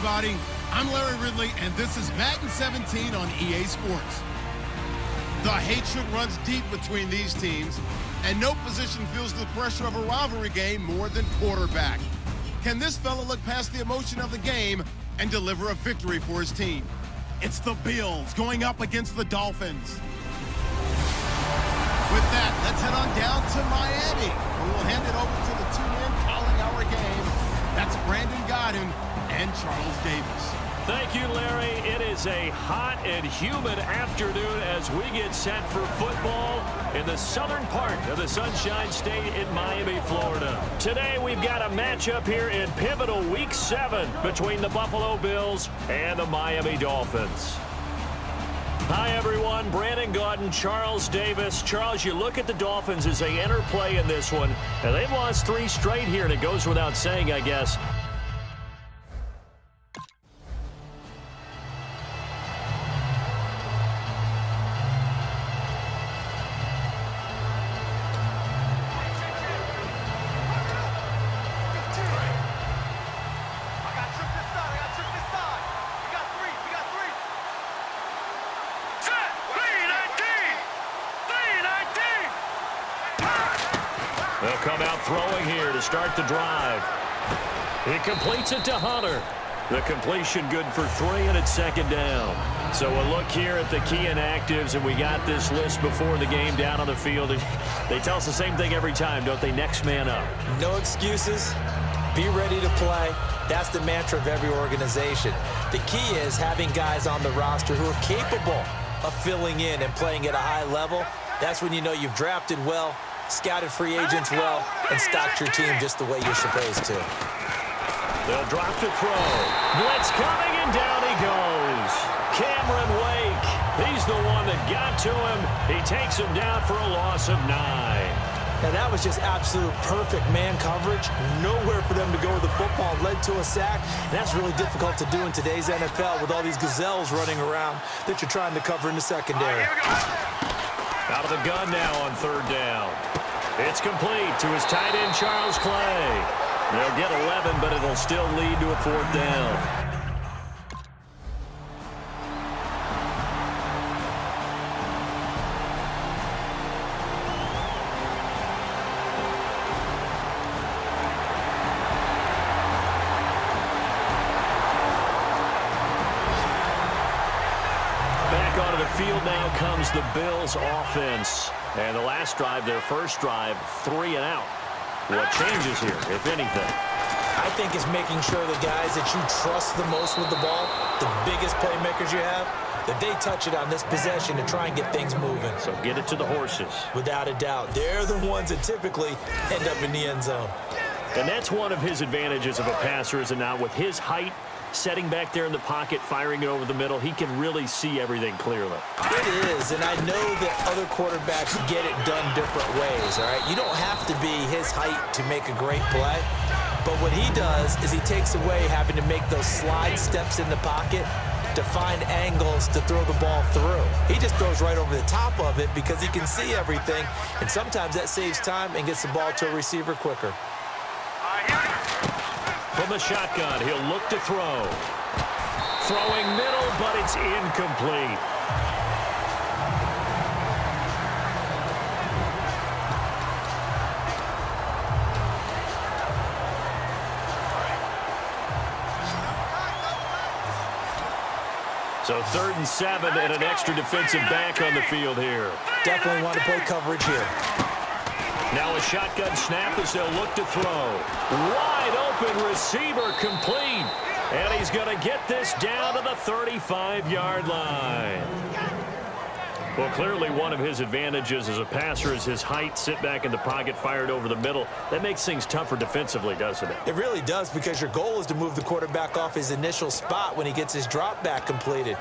everybody. I'm Larry Ridley, and this is Madden 17 on EA Sports. The hatred runs deep between these teams, and no position feels the pressure of a rivalry game more than quarterback. Can this fella look past the emotion of the game and deliver a victory for his team? It's the Bills going up against the Dolphins. With that, let's head on down to Miami, where we'll hand it over to the two men calling our game. That's Brandon Godden and Charles Davis. Thank you, Larry. It is a hot and humid afternoon as we get set for football in the southern part of the Sunshine State in Miami, Florida. Today, we've got a matchup here in pivotal Week 7 between the Buffalo Bills and the Miami Dolphins. Hi, everyone. Brandon Gaudin, Charles Davis. Charles, you look at the Dolphins as they enter play in this one, and they've lost 3 straight here, and it goes without saying, I guess. They'll come out throwing here to start the drive. He completes it to Hunter. The completion good for 3, and it's second down. So a look here at the key inactives, and we got this list before the game down on the field. They tell us the same thing every time, don't they? Next man up. No excuses. Be ready to play. That's the mantra of every organization. The key is having guys on the roster who are capable of filling in and playing at a high level. That's when you know you've drafted well, scouted free agents well, and stocked your team just the way you're supposed to. They'll drop to throw. Blitz coming, and down he goes. Cameron Wake. He's the one that got to him. He takes him down for a loss of 9. Now, that was just absolute perfect man coverage. Nowhere for them to go with the football. Led to a sack. And that's really difficult to do in today's NFL with all these gazelles running around that you're trying to cover in the secondary. Out of the gun now on 3rd down. It's complete to his tight end, Charles Clay. They'll get 11, but it'll still lead to a 4th down. Back onto the field now comes the Bills offense. And the last drive, their first drive, 3 and out. What changes here, if anything? I think it's making sure the guys that you trust the most with the ball, the biggest playmakers you have, that they touch it on this possession to try and get things moving. So get it to the horses. Without a doubt. They're the ones that typically end up in the end zone. And that's one of his advantages of a passer, is it not? With his height, setting back there in the pocket, firing it over the middle, he can really see everything clearly. It is, and I know that other quarterbacks get it done different ways, all right? You don't have to be his height to make a great play, but what he does is he takes away having to make those slide steps in the pocket to find angles to throw the ball through. He just throws right over the top of it because he can see everything, and sometimes that saves time and gets the ball to a receiver quicker. From the shotgun, he'll look to throw. Throwing middle, but it's incomplete. So 3rd and 7 and an extra defensive back on the field here. Definitely want to play coverage here. Now a shotgun snap as they'll look to throw. Wide open receiver complete. And he's going to get this down to the 35-yard line. Well, clearly one of his advantages as a passer is his height. Sit back in the pocket, fired over the middle. That makes things tougher defensively, doesn't it? It really does, because your goal is to move the quarterback off his initial spot when he gets his drop back completed.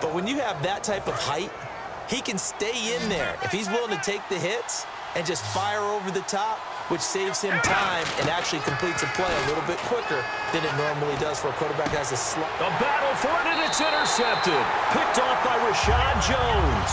But when you have that type of height, he can stay in there. If he's willing to take the hits and just fire over the top, which saves him time and actually completes a play a little bit quicker than it normally does for a quarterback that has a slot. A battle for it, and it's intercepted. Picked off by Rashad Jones.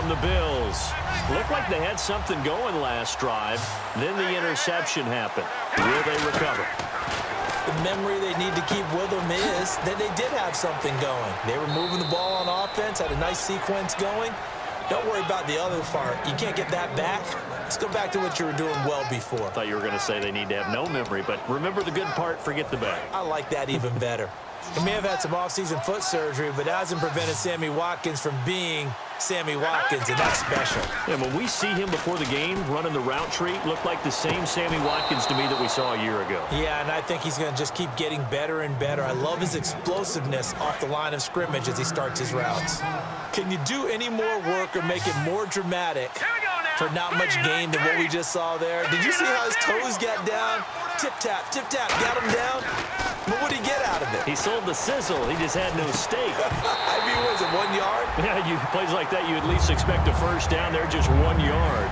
from the Bills. Looked like they had something going last drive. Then the interception happened. Will they recover? The memory they need to keep with them is that they did have something going. They were moving the ball on offense, had a nice sequence going. Don't worry about the other part. You can't get that back. Let's go back to what you were doing well before. I thought you were going to say they need to have no memory, but remember the good part, forget the bad. I like that even better. He may have had some offseason foot surgery, but that hasn't prevented Sammy Watkins from being Sammy Watkins, and that's special. Yeah, when we see him before the game running the route tree, looked like the same Sammy Watkins to me that we saw a year ago. Yeah, and I think he's going to just keep getting better and better. I love his explosiveness off the line of scrimmage as he starts his routes. Can you do any more work or make it more dramatic for not much gain than what we just saw there? Did you see how his toes got down? Tip-tap, got him down. But what did he get out of it? He sold the sizzle. He just had no steak. I mean, was it 1 yard? Yeah, plays like that, you at least expect a first down. They're just 1 yard.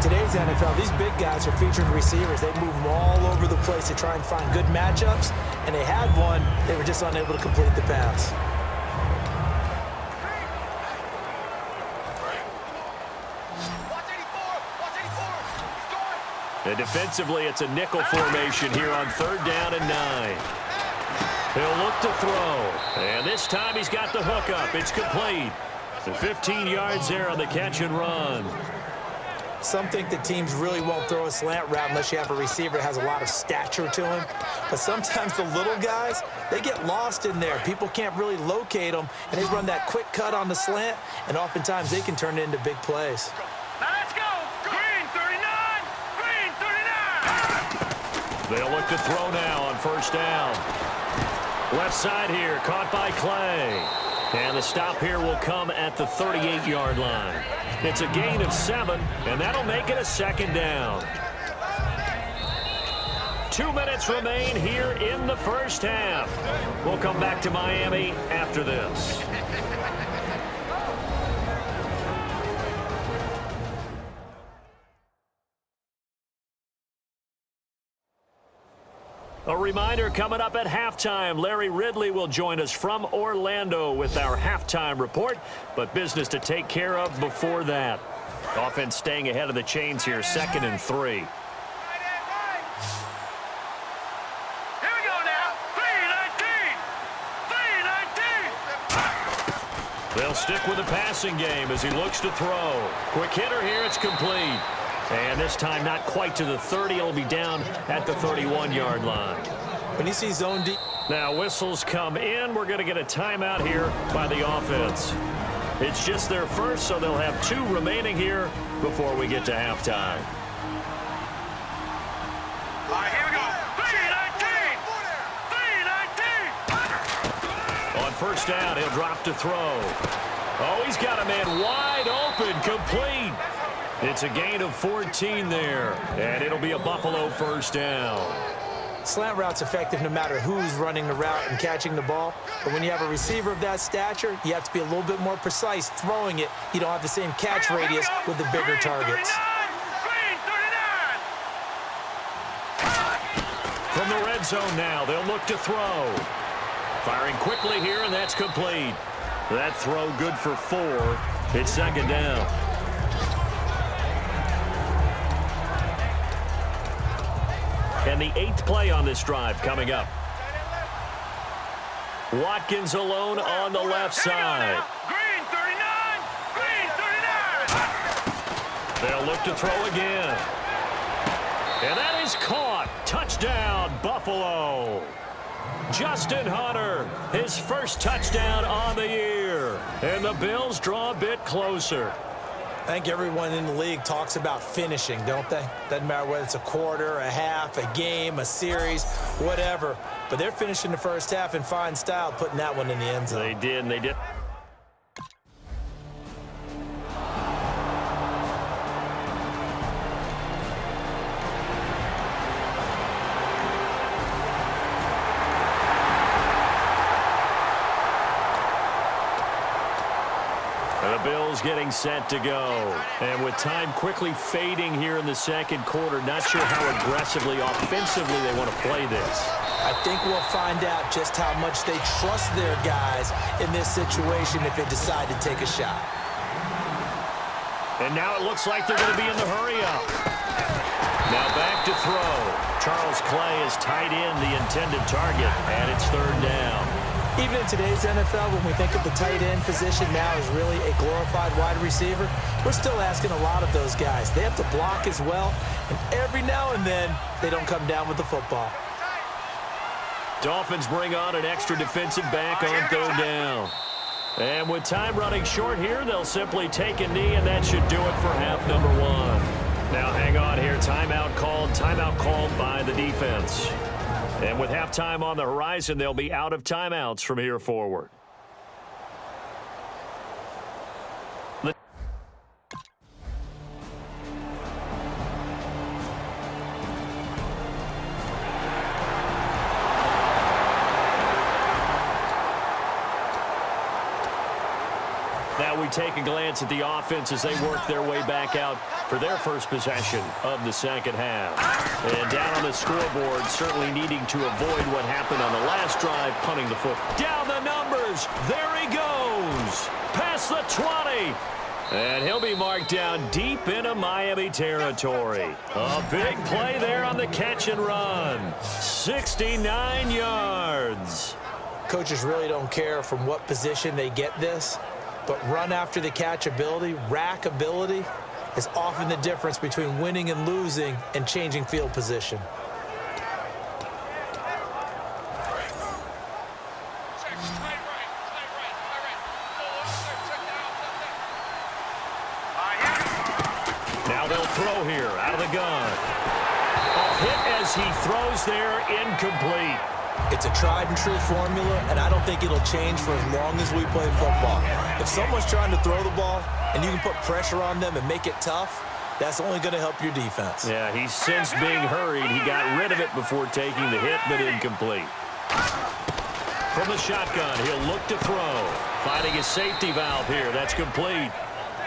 Today's NFL, these big guys are featured receivers. They move them all over the place to try and find good matchups, and they had one. They were just unable to complete the pass. And defensively, it's a nickel formation here on 3rd down and 9. He'll look to throw. And this time he's got the hook up. It's complete. And 15 yards there on the catch and run. Some think that teams really won't throw a slant route unless you have a receiver that has a lot of stature to him. But sometimes the little guys, they get lost in there. People can't really locate them, and they run that quick cut on the slant, and oftentimes they can turn it into big plays. They'll look to throw now on 1st down. Left side here, caught by Clay. And the stop here will come at the 38-yard line. It's a gain of 7, and that'll make it a 2nd down. 2 minutes remain here in the first half. We'll come back to Miami after this. A reminder, coming up at halftime, Larry Ridley will join us from Orlando with our halftime report, but business to take care of before that. Offense staying ahead of the chains here, 2nd and 3. Here we go now. 3-19. They'll stick with the passing game as he looks to throw. Quick hitter here, it's complete. And this time not quite to the 30. It'll be down at the 31-yard line. When you see zone deep. Now whistles come in. We're going to get a timeout here by the offense. It's just their first, so they'll have 2 remaining here before we get to halftime. All right, here we go. 3-19. On 1st down, he'll drop to throw. Oh, he's got a man wide open, complete. It's a gain of 14 there, and it'll be a Buffalo 1st down. Slant route's effective no matter who's running the route and catching the ball. But when you have a receiver of that stature, you have to be a little bit more precise throwing it. You don't have the same catch radius with the bigger targets. From the red zone now, they'll look to throw. Firing quickly here, and that's complete. That throw good for 4. It's 2nd down. And the 8th play on this drive coming up. Watkins alone on the left side. Green 39. They'll look to throw again. And that is caught. Touchdown, Buffalo. Justin Hunter, his first touchdown on the year. And the Bills draw a bit closer. I think everyone in the league talks about finishing, don't they? Doesn't matter whether it's a quarter, a half, a game, a series, whatever. But they're finishing the first half in fine style, putting that one in the end zone. They did, and they did. The Bills getting set to go. And with time quickly fading here in the 2nd quarter, not sure how aggressively, offensively they want to play this. I think we'll find out just how much they trust their guys in this situation if they decide to take a shot. And now it looks like they're going to be in the hurry-up. Now back to throw. Charles Clay has tied in the intended target, and it's third down. Even in today's NFL, when we think of the tight end position now as really a glorified wide receiver, we're still asking a lot of those guys. They have to block as well, and every now and then, they don't come down with the football. Dolphins bring on an extra defensive back on third down. And with time running short here, they'll simply take a knee, and that should do it for half number one. Now hang on here. Timeout called by the defense. And with halftime on the horizon, they'll be out of timeouts from here forward. Now we take a glance at the offense as they work their way back out for their first possession of the second half. And down on the scoreboard, certainly needing to avoid what happened on the last drive, punting the foot. Down the numbers. There he goes. Past the 20. And he'll be marked down deep into Miami territory. A big play there on the catch and run. 69 yards. Coaches really don't care from what position they get this. But run after the catch ability, rack ability, is often the difference between winning and losing and changing field position. Now they'll throw here out of the gun. A hit as he throws there, incomplete. It's a tried-and-true formula, and I don't think it'll change for as long as we play football. If someone's trying to throw the ball and you can put pressure on them and make it tough, that's only going to help your defense. Yeah, he's since being hurried. He got rid of it before taking the hit, but incomplete. From the shotgun, he'll look to throw. Finding his safety valve here. That's complete.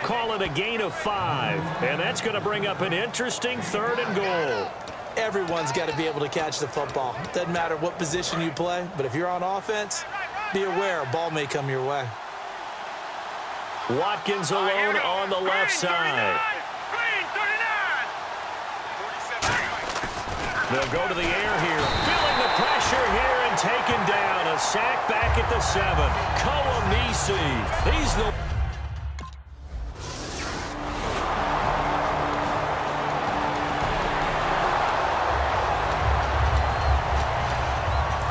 Call it a gain of 5, and that's going to bring up an interesting third and goal. Everyone's got to be able to catch the football. Doesn't matter what position you play, but if you're on offense, be aware a ball may come your way. Watkins alone on the left side. They'll go to the air here. Feeling the pressure here and taken down. A sack back at the 7. Kouamisi. He's the...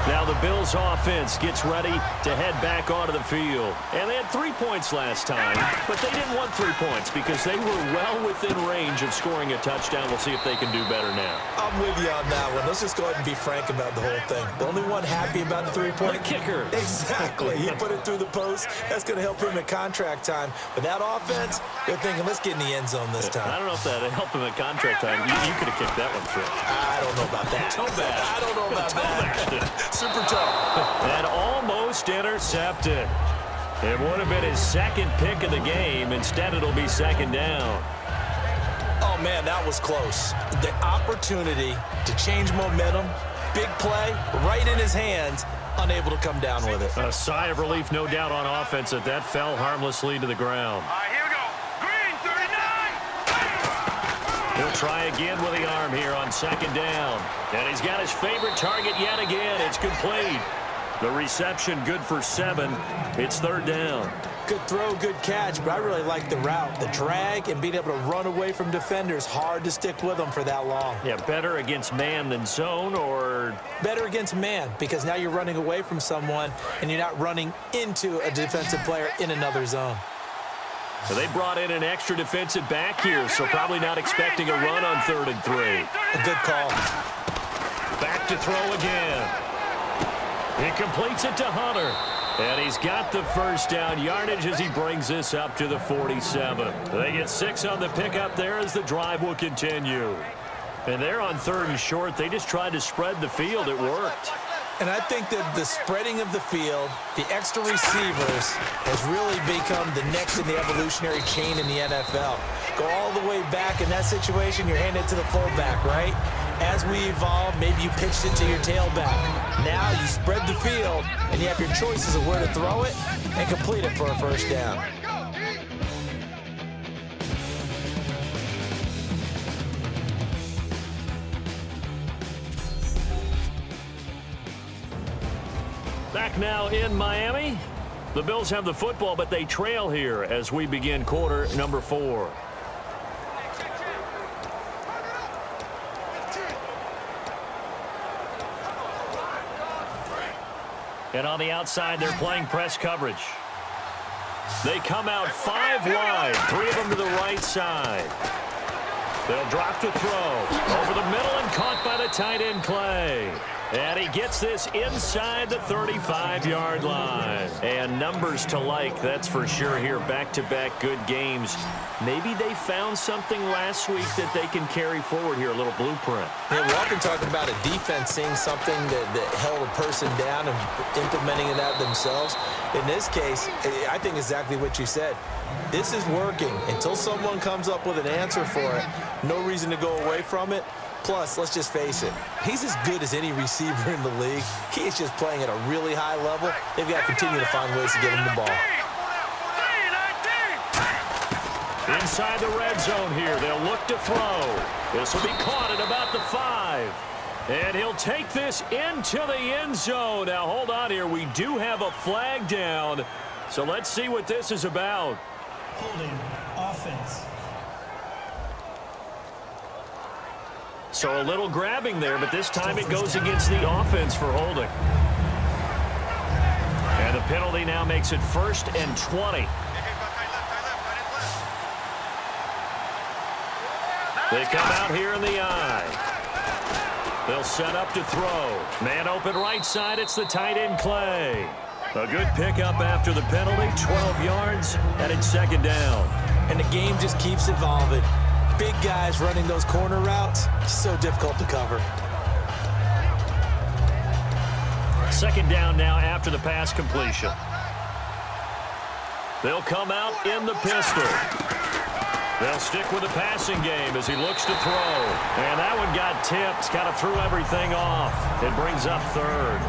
Now the Bills offense gets ready to head back onto the field. And they had 3 points last time, but they didn't want 3 points because they were well within range of scoring a touchdown. We'll see if they can do better now. I'm with you on that one. Let's just go ahead and be frank about the whole thing. The only one happy about the 3-point... The kicker. Exactly. He put it through the post. That's going to help him at contract time. But that offense, they're thinking, let's get in the end zone this time. I don't know if that helped him at contract time. You could have kicked that one through. I don't know about that. I don't know about that. Super tough. And almost intercepted. It would have been his second pick of the game. Instead, it'll be second down. Oh, man, that was close. The opportunity to change momentum, big play, right in his hands, unable to come down with it. A sigh of relief, no doubt, on offense that fell harmlessly to the ground. Here we go. Green, 39. He'll try again with the arm here on second down. And he's got his favorite target yet again. It's complete. The reception good for 7. It's third down. Good throw, good catch, but I really like the route. The drag and being able to run away from defenders, hard to stick with them for that long. Yeah, better against man than zone, or... Better against man, because now you're running away from someone and you're not running into a defensive player in another zone. So they brought in an extra defensive back here, so probably not expecting a run on 3rd and 3. A good call. Back to throw again. He completes it to Hunter. And he's got the first down yardage as he brings this up to the 47. They get 6 on the pickup there as the drive will continue. And they're on 3rd and short. They just tried to spread the field. It worked. And I think that the spreading of the field, the extra receivers, has really become the next in the evolutionary chain in the NFL. Go all the way back in that situation, you're handing it to the fullback, right? As we evolve, maybe you pitched it to your tailback. Now you spread the field, and you have your choices of where to throw it and complete it for a first down. Back now in Miami. The Bills have the football, but they trail here as we begin quarter number 4. And on the outside, they're playing press coverage. They come out 5 wide, 3 of them to the right side. They'll drop to throw. Over the middle and caught by the tight end Clay. And he gets this inside the 35-yard line. And numbers to like, that's for sure here. Back-to-back good games. Maybe they found something last week that they can carry forward here, a little blueprint. Yeah, we're often talking about a defense seeing something that held a person down and implementing it out themselves. In this case, I think exactly what you said. This is working. Until someone comes up with an answer for it, no reason to go away from it. Plus, let's just face it, he's as good as any receiver in the league. He is just playing at a really high level. They've got to continue to find ways to get him the ball. Inside the red zone here, they'll look to throw. This will be caught at about the 5. And he'll take this into the end zone. Now, hold on here. We do have a flag down. So let's see what this is about. Holding offense. So a little grabbing there, but this time it goes against the offense for holding. And the penalty now makes it 1st and 20. They come out here in the eye. They'll set up to throw. Man open right side, it's the tight end Clay. A good pickup after the penalty, 12 yards, and it's 2nd down. And the game just keeps evolving. Big guys running those corner routes, so difficult to cover. 2nd down now after the pass completion. They'll come out in the pistol. They'll stick with the passing game as he looks to throw. And that one got tipped, kind of threw everything off. It brings up 3rd.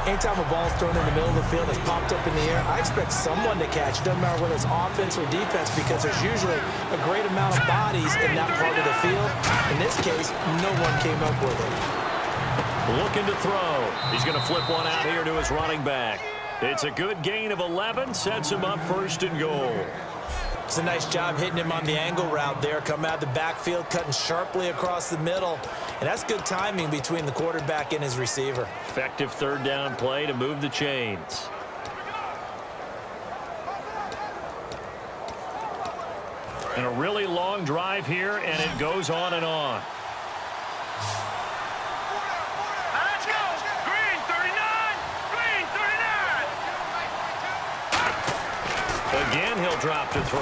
Anytime a ball's thrown in the middle of the field, it's popped up in the air, I expect someone to catch. It doesn't matter whether it's offense or defense, because there's usually a great amount of bodies in that part of the field. In this case, no one came up with it. Looking to throw. He's going to flip one out here to his running back. It's a good gain of 11, sets him up 1st and goal. It's a nice job hitting him on the angle route there. Coming out the backfield, cutting sharply across the middle. And that's good timing between the quarterback and his receiver. Effective 3rd down play to move the chains. And a really long drive here, and it goes on and on. Let's go! Green 39! Green 39! Again, he'll drop to throw.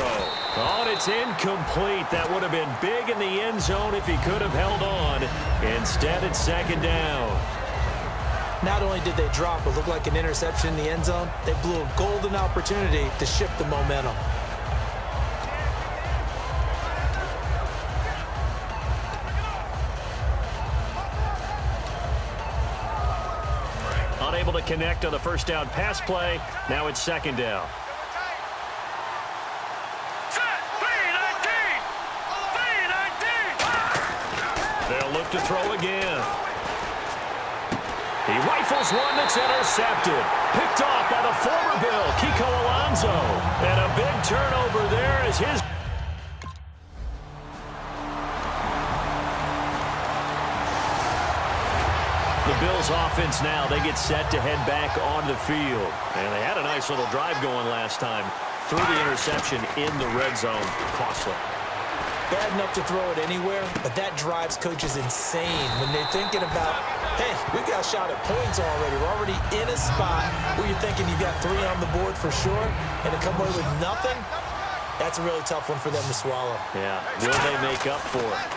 Oh, and it's incomplete. That would have been big in the end zone if he could have held on. Instead, it's 2nd down. Not only did they drop what looked like an interception in the end zone, they blew a golden opportunity to shift the momentum. Unable to connect on the 1st down pass play. Now it's 2nd down. They'll look to throw again. He rifles one that's intercepted. Picked off by the former Bill, Kiko Alonso. And a big turnover there as his... The Bills offense now, they get set to head back onto the field. And they had a nice little drive going last time. Threw the interception in the red zone. Costly. Bad enough to throw it anywhere, but that drives coaches insane when they're thinking about, hey, we got a shot at points already. We're already in a spot where you're thinking you got 3 on the board for sure, and to come away with nothing, that's a really tough one for them to swallow. Yeah, will they make up for it?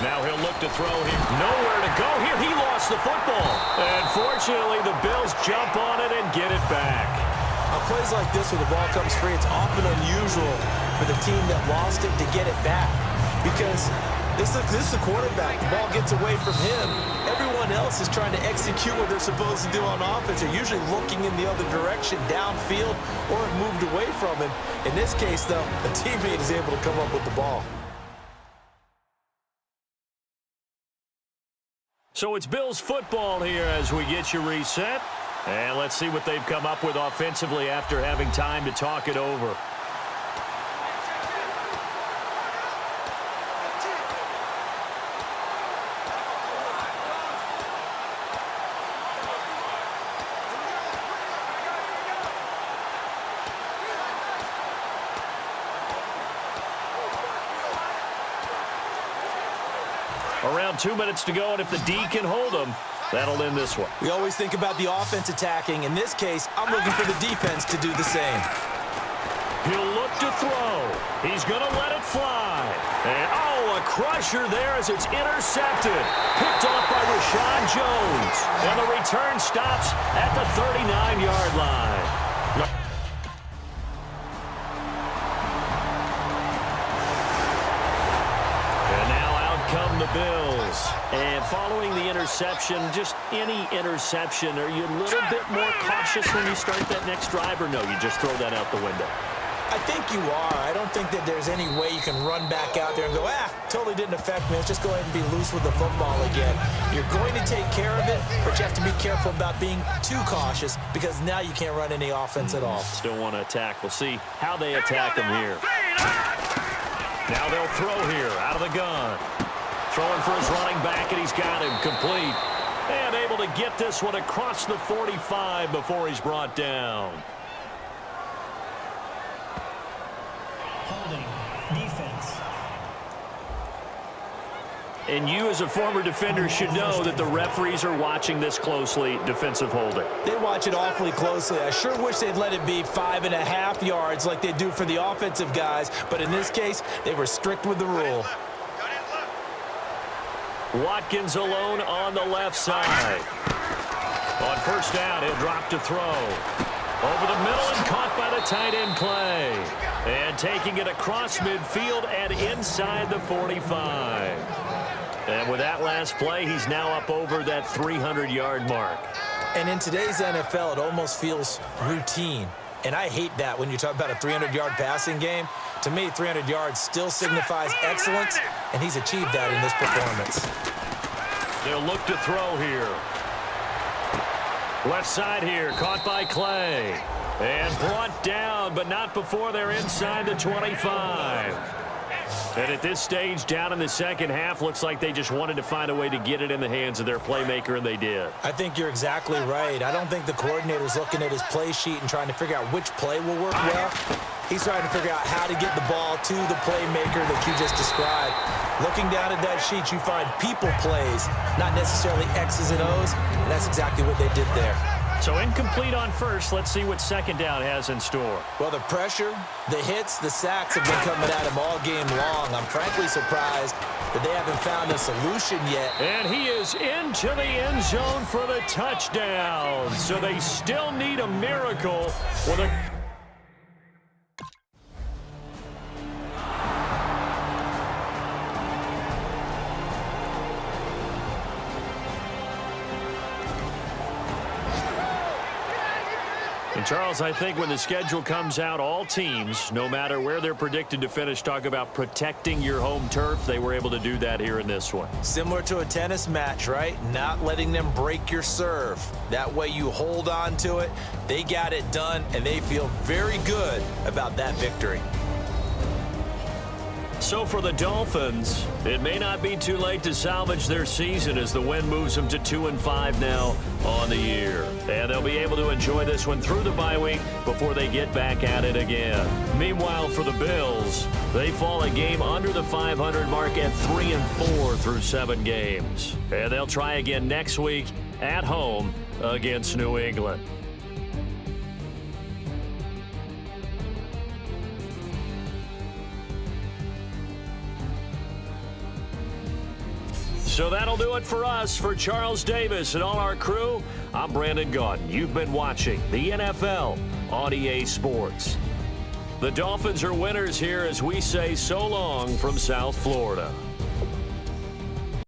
Now he'll look to throw here. Nowhere to go here. He lost the football. And fortunately, the Bills jump on it and get it back. On plays like this where the ball comes free, it's often unusual for the team that lost it to get it back. Because this is the quarterback. The ball gets away from him. Everyone else is trying to execute what they're supposed to do on offense. They're usually looking in the other direction, downfield, or have moved away from him. In this case, though, a teammate is able to come up with the ball. So it's Bills football here as we get you reset. And let's see what they've come up with offensively after having time to talk it over. Around 2 minutes to go, and if the D can hold them, that'll end this one. We always think about the offense attacking. In this case, I'm looking for the defense to do the same. He'll look to throw. He's going to let it fly. And, oh, a crusher there as it's intercepted. Picked off by Rashad Jones. And the return stops at the 39-yard line. Come the Bills. And following the interception, just any interception, are you a little bit more cautious when you start that next drive, or no, you just throw that out the window? I think you are. I don't think that there's any way you can run back out there and go, totally didn't affect me. Let's just go ahead and be loose with the football again. You're going to take care of it, but you have to be careful about being too cautious because now you can't run any offense at all. Still want to attack. We'll see how they attack them here. Now they'll throw here out of the gun. Throwing for his running back, and he's got him complete. And able to get this one across the 45 before he's brought down. Holding. Defense. And you as a former defender should know that the referees are watching this closely, defensive holding. They watch it awfully closely. I sure wish they'd let it be 5.5 yards like they do for the offensive guys, but in this case, they were strict with the rule. Watkins alone on the left side. On first down, he'll drop to throw. Over the middle and caught by the tight end Clay. And taking it across midfield and inside the 45. And with that last play, he's now up over that 300-yard mark. And in today's NFL, it almost feels routine. And I hate that when you talk about a 300-yard passing game. To me, 300 yards still signifies excellence, and he's achieved that in this performance. They'll look to throw here. Left side here, caught by Clay. And brought down, but not before they're inside the 25. And at this stage, down in the second half, looks like they just wanted to find a way to get it in the hands of their playmaker, and they did. I think you're exactly right. I don't think the coordinator's looking at his play sheet and trying to figure out which play will work well. He's trying to figure out how to get the ball to the playmaker that you just described. Looking down at that sheet, you find people plays, not necessarily X's and O's, and that's exactly what they did there. So incomplete on first. Let's see what second down has in store. Well, the pressure, the hits, the sacks have been coming at him all game long. I'm frankly surprised that they haven't found a solution yet. And he is into the end zone for the touchdown. So they still need a miracle with a... And Charles, I think when the schedule comes out, all teams, no matter where they're predicted to finish, talk about protecting your home turf. They were able to do that here in this one. Similar to a tennis match, right? Not letting them break your serve. That way you hold on to it. They got it done, and they feel very good about that victory. So for the Dolphins, it may not be too late to salvage their season as the win moves them to 2-5 now on the year. And they'll be able to enjoy this one through the bye week before they get back at it again. Meanwhile, for the Bills, they fall a game under the 500 mark at 3-4 through 7 games. And they'll try again next week at home against New England. So that'll do it for us. For Charles Davis and all our crew, I'm Brandon Gaudin. You've been watching the NFL on EA Sports. The Dolphins are winners here as we say so long from South Florida.